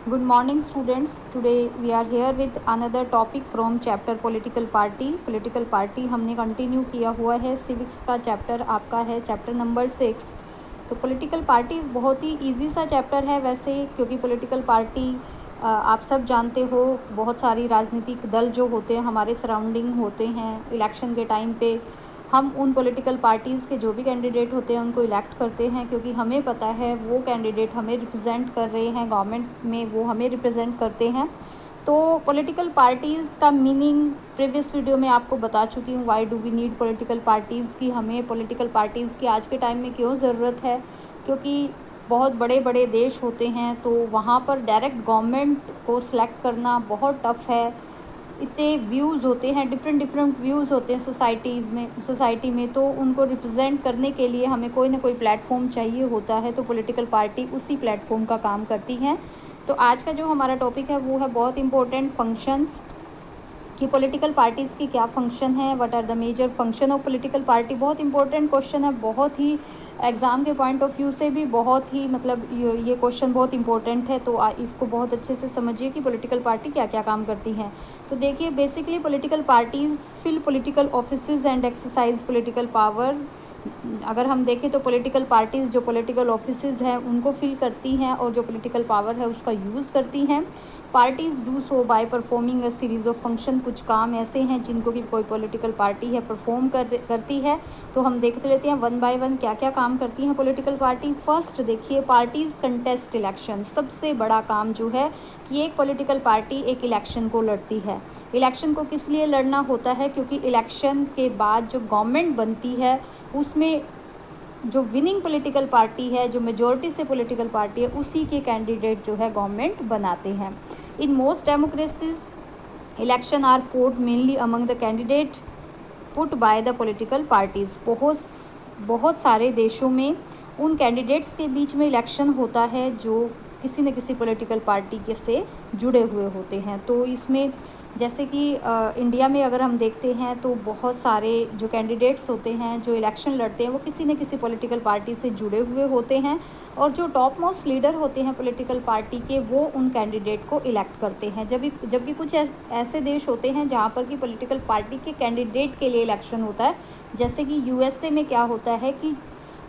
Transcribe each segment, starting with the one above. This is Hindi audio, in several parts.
Good morning, students. Today we are here with another topic from chapter Political Party. Political Party हमने कंटिन्यू किया हुआ है. सिविक्स का चैप्टर आपका है चैप्टर नंबर 6. तो पॉलिटिकल पार्टीज़ बहुत ही इजी सा चैप्टर है वैसे, क्योंकि पॉलिटिकल पार्टी आप सब जानते हो, बहुत सारी राजनीतिक दल जो होते हैं हमारे सराउंडिंग होते हैं. इलेक्शन के टाइम पे हम उन पॉलिटिकल पार्टीज़ के जो भी कैंडिडेट होते हैं उनको इलेक्ट करते हैं, क्योंकि हमें पता है वो कैंडिडेट हमें रिप्रेजेंट कर रहे हैं गवर्नमेंट में, वो हमें रिप्रेजेंट करते हैं. तो पॉलिटिकल पार्टीज़ का मीनिंग प्रीवियस वीडियो में आपको बता चुकी हूँ. Why do we need political parties की, हमें पॉलिटिकल पार्टीज़ की आज के टाइम में क्यों ज़रूरत है. क्योंकि बहुत बड़े बड़े देश होते हैं तो वहाँ पर डायरेक्ट गवर्नमेंट को सिलेक्ट करना बहुत टफ़ है. इतने व्यूज़ होते हैं, डिफरेंट व्यूज़ होते हैं सोसाइटी में, तो उनको रिप्रेजेंट करने के लिए हमें कोई ना कोई प्लेटफॉर्म चाहिए होता है. तो पॉलिटिकल पार्टी उसी प्लेटफॉर्म का काम करती हैं. तो आज का जो हमारा टॉपिक है वो है बहुत इंपॉर्टेंट, फंक्शंस, कि पॉलिटिकल पार्टीज़ की क्या फ़ंक्शन है, what are the major function of political party. बहुत इंपॉर्टेंट क्वेश्चन है, बहुत ही एग्ज़ाम के पॉइंट ऑफ व्यू से भी बहुत ही मतलब ये क्वेश्चन बहुत इंपॉर्टेंट है. तो इसको बहुत अच्छे से समझिए कि पॉलिटिकल पार्टी क्या क्या काम करती हैं. तो देखिए, basically political parties fill political offices and exercise political power. अगर हम देखें तो पॉलिटिकल पार्टीज़ जो पॉलिटिकल ऑफिसेज हैं उनको फिल करती हैं और जो पॉलिटिकल पावर है उसका यूज़ करती हैं. Parties do so by performing a series of function. कुछ काम ऐसे हैं जिनको कि कोई पॉलिटिकल पार्टी है परफॉर्म करती है. तो हम देखते लेते हैं वन बाय वन क्या क्या काम करती हैं पॉलिटिकल पार्टी. फर्स्ट देखिए, पार्टीज़ कंटेस्ट इलेक्शन. सबसे बड़ा काम जो है कि एक पॉलिटिकल पार्टी एक इलेक्शन को लड़ती है. इलेक्शन को किस लिए लड़ना होता है, क्योंकि इलेक्शन के बाद जो गवर्नमेंट बनती है उसमें जो विनिंग पॉलिटिकल पार्टी है, जो मेजॉरिटी से पॉलिटिकल पार्टी है, उसी के कैंडिडेट जो है गवर्नमेंट बनाते हैं. In most democracies election are fought mainly among the candidate put by the political parties. बहुत सारे देशों में उन कैंडिडेट्स के बीच में इलेक्शन होता है जो किसी न किसी पॉलिटिकल पार्टी के से जुड़े हुए होते हैं. तो इसमें जैसे कि इंडिया में अगर हम देखते हैं तो बहुत सारे जो कैंडिडेट्स होते हैं जो इलेक्शन लड़ते हैं वो किसी न किसी पॉलिटिकल पार्टी से जुड़े हुए होते हैं. और जो टॉप मोस्ट लीडर होते हैं पॉलिटिकल पार्टी के, वो उन कैंडिडेट को इलेक्ट करते हैं. जबकि कुछ ऐसे देश होते हैं जहाँ पर कि पॉलिटिकल पार्टी के कैंडिडेट के लिए इलेक्शन होता है. जैसे कि यूएसए में क्या होता है कि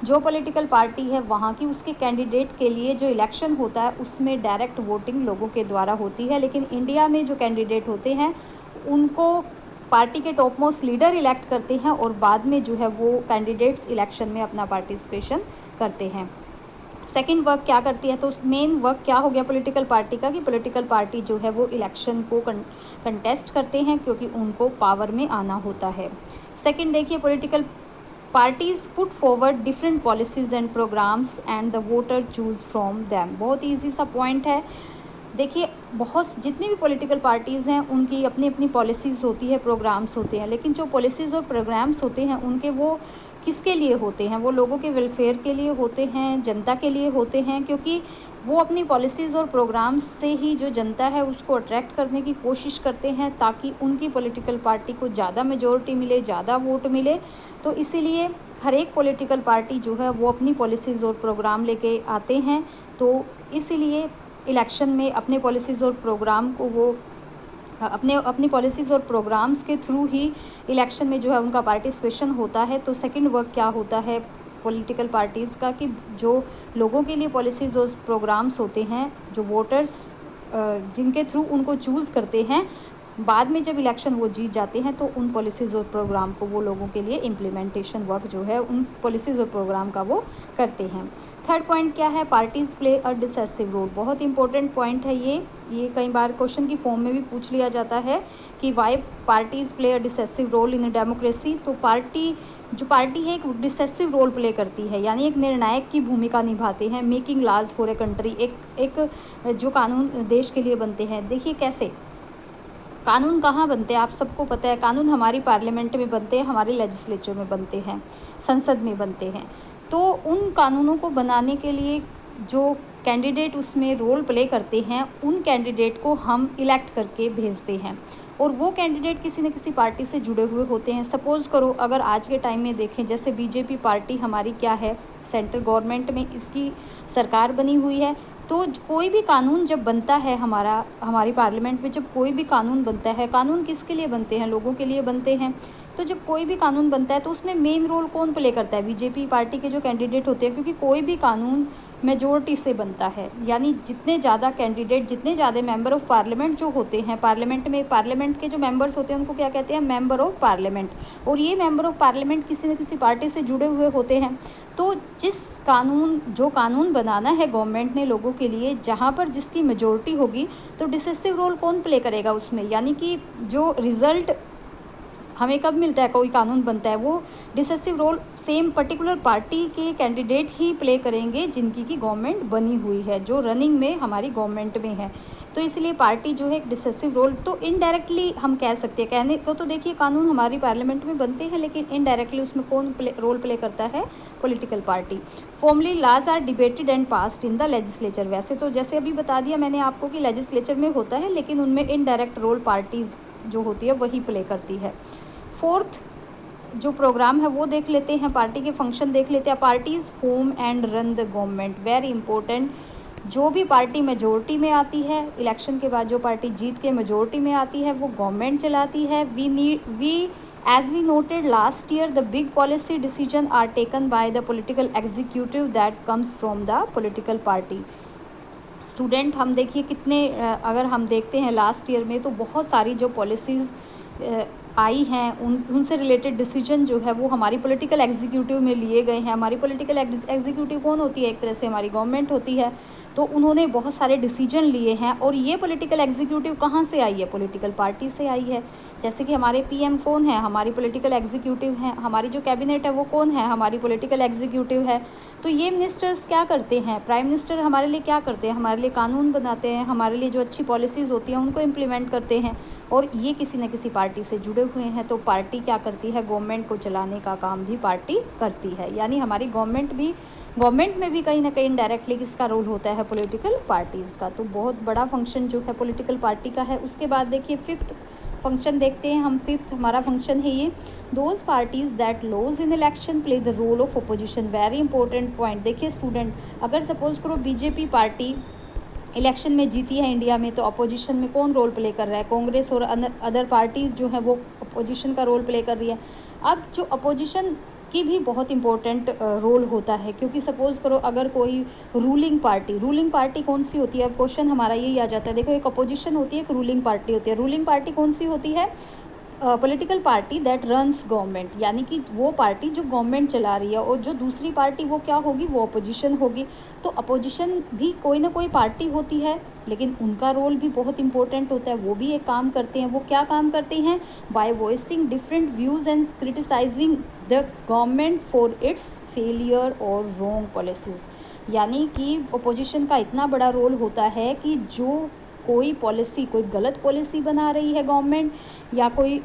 जो पॉलिटिकल पार्टी है वहाँ की उसके कैंडिडेट के लिए जो इलेक्शन होता है उसमें डायरेक्ट वोटिंग लोगों के द्वारा होती है. लेकिन इंडिया में जो कैंडिडेट होते हैं उनको पार्टी के टॉप मोस्ट लीडर इलेक्ट करते हैं और बाद में जो है वो कैंडिडेट्स इलेक्शन में अपना पार्टिसिपेशन करते हैं. सेकंड वर्क क्या करती है, तो मेन वर्क क्या हो गया पॉलिटिकल पार्टी का, कि पॉलिटिकल पार्टी जो है वो इलेक्शन को कंटेस्ट करते हैं क्योंकि उनको पावर में आना होता है. सेकंड देखिए, political parties put forward different policies and programmes and the voter choose from them. बहुत ईजी सा पॉइंट है. देखिए, बहुत जितनी भी पॉलिटिकल पार्टीज़ हैं उनकी अपनी अपनी पॉलिसीज़ होती है, प्रोग्राम्स होते हैं. लेकिन जो पॉलिसीज़ और प्रोग्राम्स होते हैं उनके वो किसके लिए होते हैं, वो लोगों के वेलफेयर के लिए होते हैं, जनता के लिए होते हैं. क्योंकि वो अपनी पॉलिसीज़ और प्रोग्राम्स से ही जो जनता है उसको अट्रैक्ट करने की कोशिश करते हैं ताकि उनकी पॉलिटिकल पार्टी को ज़्यादा मेजॉरिटी मिले, ज़्यादा वोट मिले. तो इसीलिए हर एक पॉलिटिकल पार्टी जो है वो अपनी पॉलिसीज़ और प्रोग्राम लेके आते हैं. तो इसीलिए इलेक्शन में अपने पॉलिसीज़ और प्रोग्राम को वो अपनी पॉलिसीज़ और प्रोग्राम्स के थ्रू ही इलेक्शन में जो है उनका पार्टिसिपेशन होता है. तो सेकंड वर्क क्या होता है पॉलिटिकल पार्टीज़ का, कि जो लोगों के लिए पॉलिसीज़ और प्रोग्राम्स होते हैं, जो वोटर्स जिनके थ्रू उनको चूज़ करते हैं, बाद में जब इलेक्शन वो जीत जाते हैं तो उन पॉलिसीज़ और प्रोग्राम को वो लोगों के लिए इम्प्लीमेंटेशन वर्क जो है उन पॉलिसीज़ और प्रोग्राम का वो करते हैं. थर्ड पॉइंट क्या है, parties play a decisive role. बहुत इंपॉर्टेंट पॉइंट है ये कई बार क्वेश्चन की फॉर्म में भी पूछ लिया जाता है कि why parties play a decisive role in democracy. तो जो पार्टी है एक डिसाइसिव रोल प्ले करती है, यानी एक निर्णायक की भूमिका निभाते हैं. Making laws for a country. एक जो कानून देश के लिए बनते हैं. देखिए कैसे कानून कहाँ बनते हैं, आप सबको पता है. कानून हमारी पार्लियामेंट में बनते हैं, हमारे लेजिस्लेचर में बनते हैं, संसद में बनते हैं. तो उन कानूनों को बनाने के लिए जो कैंडिडेट उसमें रोल प्ले करते हैं उन कैंडिडेट को हम इलेक्ट करके भेजते हैं. और वो कैंडिडेट किसी न किसी पार्टी से जुड़े हुए होते हैं. सपोज़ करो अगर आज के टाइम में देखें, जैसे बीजेपी पार्टी हमारी क्या है, सेंट्रल गवर्नमेंट में इसकी सरकार बनी हुई है. तो कोई भी कानून जब बनता है हमारी पार्लियामेंट में, जब कोई भी कानून बनता है, कानून किसके लिए बनते हैं? लोगों के लिए बनते हैं। तो जब कोई भी कानून बनता है तो उसमें मेन रोल कौन प्ले करता है? बीजेपी पार्टी के जो कैंडिडेट होते हैं, क्योंकि कोई भी कानून मेजोरिटी से बनता है, यानी जितने ज़्यादा कैंडिडेट, जितने ज़्यादा मेंबर ऑफ पार्लियामेंट जो होते हैं, पार्लियामेंट के जो मेंबर्स होते हैं उनको क्या कहते हैं? Member of parliament. और ये मेंबर ऑफ पार्लियामेंट किसी न किसी पार्टी से जुड़े हुए होते हैं। तो जो कानून बनाना है गवर्नमेंट ने लोगों के लिए, जहाँ पर जिसकी मेजोरिटी होगी, तो डिसिसिव रोल कौन प्ले करेगा उसमें? यानी कि जो रिजल्ट हमें कब मिलता है, कोई कानून बनता है, वो decisive role same particular party के कैंडिडेट ही प्ले करेंगे जिनकी की गवर्नमेंट बनी हुई है, जो रनिंग में हमारी गवर्नमेंट में है। तो इसलिए पार्टी जो है एक डिसिसिव रोल, तो इनडायरेक्टली हम कह सकते हैं, कहने को तो देखिए कानून हमारी पार्लियामेंट में बनते हैं, लेकिन इनडायरेक्टली उसमें कौन रोल प्ले करता है? Political party. Formally laws are debated and passed in the legislature. वैसे तो जैसे अभी बता दिया मैंने आपको कि लेजिस्लेचर में होता है, लेकिन उनमें इनडायरेक्ट रोल पार्टीज जो होती है वही प्ले करती है। फोर्थ जो प्रोग्राम है वो देख लेते हैं, पार्टी के फंक्शन देख लेते हैं। Parties form and run the government, very important. जो भी पार्टी मेजोरिटी में आती है, इलेक्शन के बाद जो पार्टी जीत के मेजोरिटी में आती है, वो गवर्नमेंट चलाती है। As we noted last year, the big policy decisions are taken by the political executive that comes from the political party. Student हम देखिए कितने अगर हम देखते हैं लास्ट ईयर में, तो बहुत सारी जो पॉलिसीज़ आई हैं उनसे रिलेटेड डिसीजन जो है वो हमारी पॉलिटिकल एग्जीक्यूटिव में लिए गए हैं। हमारी पॉलिटिकल एग्जीक्यूटिव कौन होती है? एक तरह से हमारी गवर्नमेंट होती है। तो उन्होंने बहुत सारे डिसीजन लिए हैं, और ये पॉलिटिकल एग्जीक्यूटिव कहाँ से आई है? पॉलिटिकल पार्टी से आई है। जैसे कि हमारे पीएम कौन है? हमारी पॉलिटिकल एग्जीक्यूटिव हैं। हमारी जो कैबिनेट है वो कौन है? हमारी पॉलिटिकल एग्जीक्यूटिव है। तो ये मिनिस्टर्स क्या करते हैं? प्राइम मिनिस्टर हमारे लिए क्या करते हैं? हमारे लिए कानून बनाते हैं, हमारे लिए जो अच्छी पॉलिसीज़ होती हैं उनको इम्प्लीमेंट करते हैं, और ये किसी न किसी पार्टी से जुड़े हुए हैं। तो पार्टी क्या करती है? गवर्नमेंट को चलाने का काम भी पार्टी करती है। यानी हमारी गवर्नमेंट में भी कहीं ना कहीं डायरेक्टली किसका रोल होता है? पॉलिटिकल पार्टीज़ का। तो बहुत बड़ा फंक्शन जो है पॉलिटिकल पार्टी का है। उसके बाद देखिए फिफ्थ फंक्शन देखते हैं हम। फिफ्थ हमारा फंक्शन है ये, those parties that laws in election play the role of opposition. Very important point. देखिए स्टूडेंट, अगर सपोज करो बीजेपी पार्टी इलेक्शन में जीती है इंडिया में, तो अपोजिशन में कौन रोल प्ले कर रहा है? कांग्रेस और अदर पार्टीज़ जो है वो अपोजिशन का रोल प्ले कर रही है। अब जो अपोजिशन की भी बहुत इंपॉर्टेंट रोल होता है, क्योंकि सपोज़ करो अगर कोई रूलिंग पार्टी कौन सी होती है? अब क्वेश्चन हमारा यही आ जाता है। देखो, एक अपोजिशन होती है, एक रूलिंग पार्टी होती है। रूलिंग पार्टी कौन सी होती है? Political party that runs government, यानी कि वो पार्टी जो गवर्नमेंट चला रही है, और जो दूसरी पार्टी वो क्या होगी? वो अपोजिशन होगी। तो अपोजिशन भी कोई ना कोई पार्टी होती है, लेकिन उनका रोल भी बहुत इंपॉर्टेंट होता है। वो भी एक काम करते हैं। वो क्या काम करते हैं? By voicing different views and criticising the government for its failure और रॉन्ग पॉलिसीज़। यानी कि अपोजिशन का इतना बड़ा रोल होता है कि जो कोई गलत पॉलिसी बना रही है गवर्नमेंट, या कोई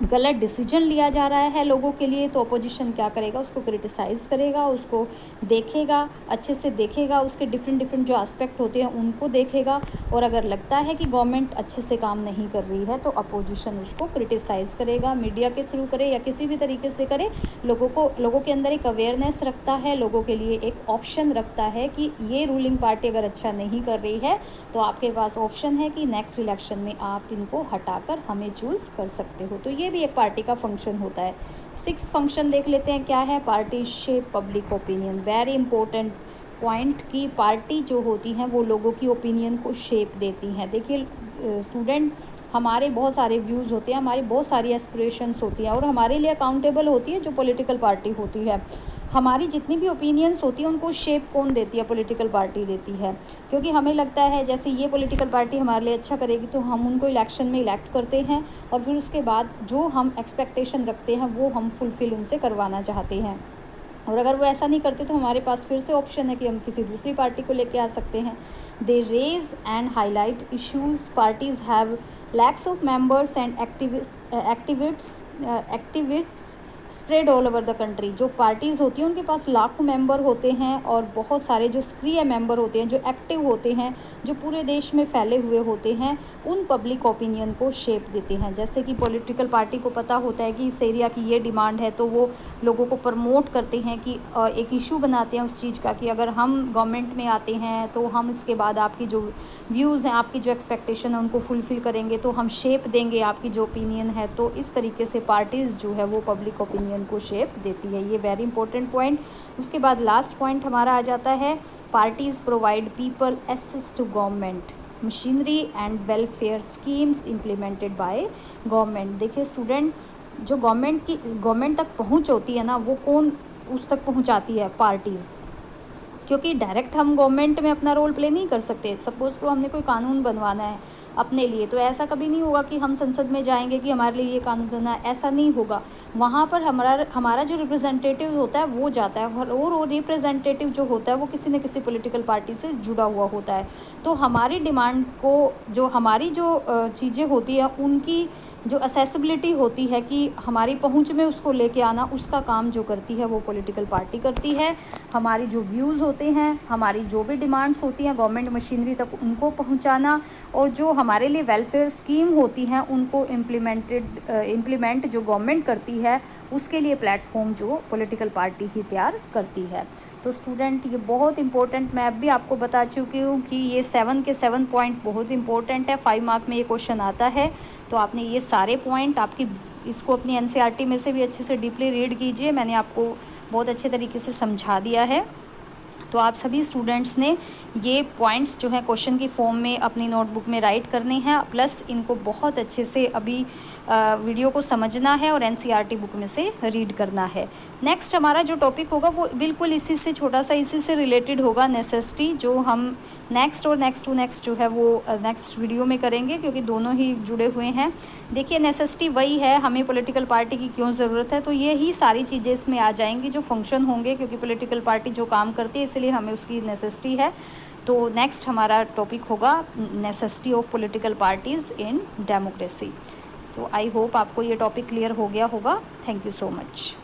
गलत डिसीजन लिया जा रहा है लोगों के लिए, तो अपोजिशन क्या करेगा? उसको क्रिटिसाइज़ करेगा, उसको देखेगा, अच्छे से देखेगा, उसके डिफरेंट जो एस्पेक्ट होते हैं उनको देखेगा, और अगर लगता है कि गवर्नमेंट अच्छे से काम नहीं कर रही है तो अपोजिशन उसको क्रिटिसाइज़ करेगा, मीडिया के थ्रू करे या किसी भी तरीके से करे। लोगों के अंदर एक अवेयरनेस रखता है, लोगों के लिए एक ऑप्शन रखता है कि ये रूलिंग पार्टी अगर अच्छा नहीं कर रही है तो आपके पास ऑप्शन है कि नेक्स्ट इलेक्शन में आप इनको हटाकर हमें चूज़ कर सकते हो। तो ये भी एक पार्टी का फंक्शन होता है। सिक्स्थ फंक्शन देख लेते हैं, क्या है? Party shape public opinion. Very important point कि पार्टी जो होती हैं वो लोगों की ओपिनियन को शेप देती हैं। देखिए स्टूडेंट, हमारे बहुत सारे व्यूज़ होते हैं, हमारी बहुत सारी एस्पिरेशंस होती हैं, और हमारे लिए अकाउंटेबल होती है जो पॉलिटिकल पार्टी होती है। हमारी जितनी भी ओपिनियंस होती है उनको शेप कौन देती है? पॉलिटिकल पार्टी देती है। क्योंकि हमें लगता है जैसे ये पॉलिटिकल पार्टी हमारे लिए अच्छा करेगी, तो हम उनको इलेक्शन में इलेक्ट करते हैं, और फिर उसके बाद जो हम एक्सपेक्टेशन रखते हैं वो हम फुलफ़िल उनसे करवाना चाहते हैं। और अगर वो ऐसा नहीं करते तो हमारे पास फिर से ऑप्शन है कि हम किसी दूसरी पार्टी को लेके आ सकते हैं। They raise and highlight issues. Parties have lakhs of members and activists spread all over the country. जो पार्टीज़ होती हैं उनके पास लाखों मेंबर होते हैं और बहुत सारे जो सक्रिय मेंबर होते हैं, जो एक्टिव होते हैं, जो पूरे देश में फैले हुए होते हैं, उन पब्लिक ओपिनियन को शेप देते हैं। जैसे कि पॉलिटिकल पार्टी को पता होता है कि इस एरिया की ये डिमांड है, तो वो लोगों को प्रमोट करते हैं कि एक इशू बनाते हैं उस चीज़ का कि अगर हम गवर्नमेंट में आते हैं तो हम इसके बाद आपकी जो व्यूज़ हैं, आपकी जो एक्सपेक्टेशन है उनको फुलफ़िल करेंगे, तो हम शेप देंगे आपकी जो ओपिनियन है। तो इस तरीके से पार्टीज़ जो है वो पब्लिक ओपिनियन को शेप देती है। ये वेरी इंपॉर्टेंट पॉइंट। उसके बाद लास्ट पॉइंट हमारा आ जाता है, parties provide people access to government machinery and welfare schemes implemented by government. देखिए स्टूडेंट, जो गवर्नमेंट तक पहुंच होती है ना, वो कौन उस तक पहुंचाती है? पार्टीज़। क्योंकि डायरेक्ट हम गवर्नमेंट में अपना रोल प्ले नहीं कर सकते। सपोज़ तो हमने कोई कानून बनवाना है अपने लिए, तो ऐसा कभी नहीं होगा कि हम संसद में जाएंगे कि हमारे लिए ये कानून बनना है, ऐसा नहीं होगा। वहाँ पर हमारा जो रिप्रेजेंटेटिव होता है वो जाता है, और वो रिप्रेजेंटेटिव जो होता है वो किसी न किसी पॉलिटिकल पार्टी से जुड़ा हुआ होता है। तो हमारी डिमांड को, जो हमारी जो चीज़ें होती है, उनकी जो असेसिबिलिटी होती है कि हमारी पहुंच में उसको लेके आना, उसका काम जो करती है वो पॉलिटिकल पार्टी करती है। हमारी जो व्यूज़ होते हैं, हमारी जो भी डिमांड्स होती हैं गवर्नमेंट मशीनरी तक, उनको पहुंचाना, और जो हमारे लिए वेलफेयर स्कीम होती हैं उनको इम्प्लीमेंट जो गवर्नमेंट करती है, उसके लिए प्लेटफॉर्म जो पॉलिटिकल पार्टी ही तैयार करती है। तो स्टूडेंट, ये बहुत इंपॉर्टेंट, मैं अब भी आपको बता चुकी हूँ कि ये 7 के 7 पॉइंट बहुत इंपॉर्टेंट है। 5 मार्क में ये क्वेश्चन आता है, तो आपने ये सारे पॉइंट आपकी इसको अपनी एनसीईआरटी में से भी अच्छे से डीपली रीड कीजिए। मैंने आपको बहुत अच्छे तरीके से समझा दिया है। तो आप सभी स्टूडेंट्स ने ये पॉइंट्स जो हैं क्वेश्चन की फॉर्म में अपनी नोटबुक में राइट करने हैं, प्लस इनको बहुत अच्छे से अभी वीडियो को समझना है और एनसीईआरटी बुक में से रीड करना है। नेक्स्ट हमारा जो टॉपिक होगा वो बिल्कुल इसी से छोटा सा इसी से रिलेटेड होगा, नेसेसिटी, जो हम नेक्स्ट और नेक्स्ट टू नेक्स्ट जो है वो नेक्स्ट वीडियो में करेंगे, क्योंकि दोनों ही जुड़े हुए हैं। देखिए नेसेसिटी वही है, हमें पॉलिटिकल पार्टी की क्यों ज़रूरत है, तो ये ही सारी चीज़ें इसमें आ जाएंगी जो फंक्शन होंगे, क्योंकि पॉलिटिकल पार्टी जो काम करती है इसलिए हमें उसकी नेसेसिटी है। तो नेक्स्ट हमारा टॉपिक होगा necessity of political parties in democracy. तो आई होप आपको ये टॉपिक क्लियर हो गया होगा। Thank you so much.